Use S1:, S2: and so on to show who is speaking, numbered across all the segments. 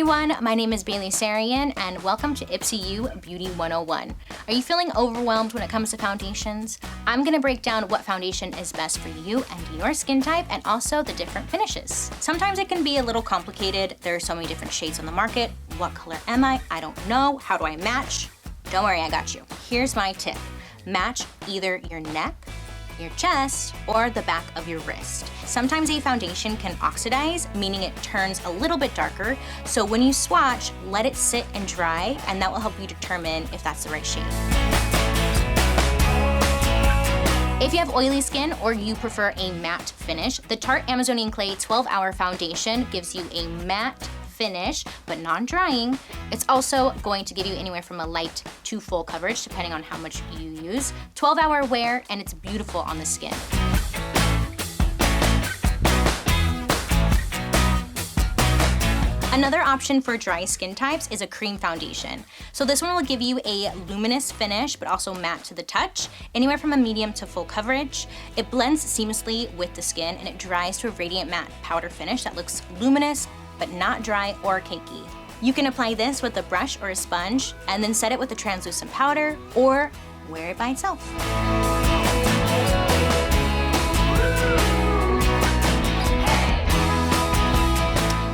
S1: everyone, my name is Bailey Sarian and welcome to IPSY Beauty 101. Are you feeling overwhelmed when it comes to foundations? I'm gonna break down what foundation is best for you and your skin type and also the different finishes. Sometimes it can be a little complicated. There are so many different shades on the market. What color am I? I don't know. How do I match? Don't worry, I got you. Here's my tip. Match either your neck, your chest, or the back of your wrist. Sometimes a foundation can oxidize, meaning it turns a little bit darker. So when you swatch, let it sit and dry, and that will help you determine if that's the right shade. If you have oily skin or you prefer a matte finish, the Tarte Amazonian Clay 12-Hour Foundation gives you a matte finish, but non-drying. It's also going to give you anywhere from a light to full coverage, depending on how much you use. 12-hour wear, and it's beautiful on the skin. Another option for dry skin types is a cream foundation. So this one will give you a luminous finish, but also matte to the touch, anywhere from a medium to full coverage. It blends seamlessly with the skin, and it dries to a radiant matte powder finish that looks luminous, but not dry or cakey. You can apply this with a brush or a sponge, and then set it with a translucent powder, or wear it by itself.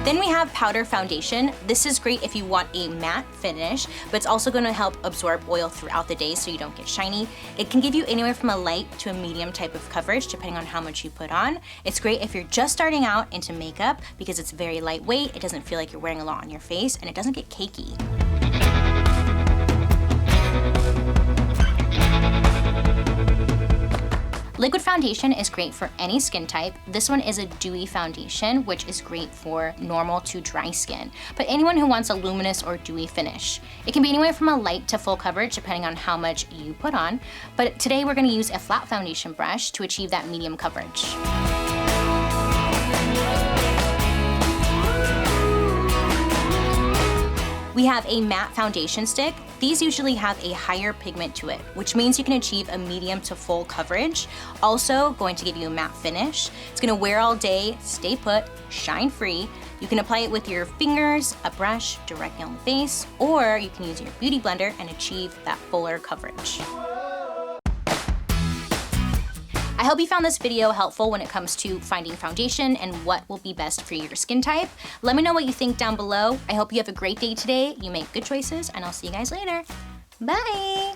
S1: Then we have powder foundation. This is great if you want a matte finish, but it's also gonna help absorb oil throughout the day so you don't get shiny. It can give you anywhere from a light to a medium type of coverage, depending on how much you put on. It's great if you're just starting out into makeup because it's very lightweight, it doesn't feel like you're wearing a lot on your face, and it doesn't get cakey. Liquid foundation is great for any skin type. This one is a dewy foundation, which is great for normal to dry skin, but anyone who wants a luminous or dewy finish. It can be anywhere from a light to full coverage, depending on how much you put on, but today we're gonna use a flat foundation brush to achieve that medium coverage. We have a matte foundation stick. These usually have a higher pigment to it, which means you can achieve a medium to full coverage. Also going to give you a matte finish. It's gonna wear all day, stay put, shine free. You can apply it with your fingers, a brush, directly on the face, or you can use your beauty blender and achieve that fuller coverage. I hope you found this video helpful when it comes to finding foundation and what will be best for your skin type. Let me know what you think down below. I hope you have a great day today, you make good choices, and I'll see you guys later. Bye!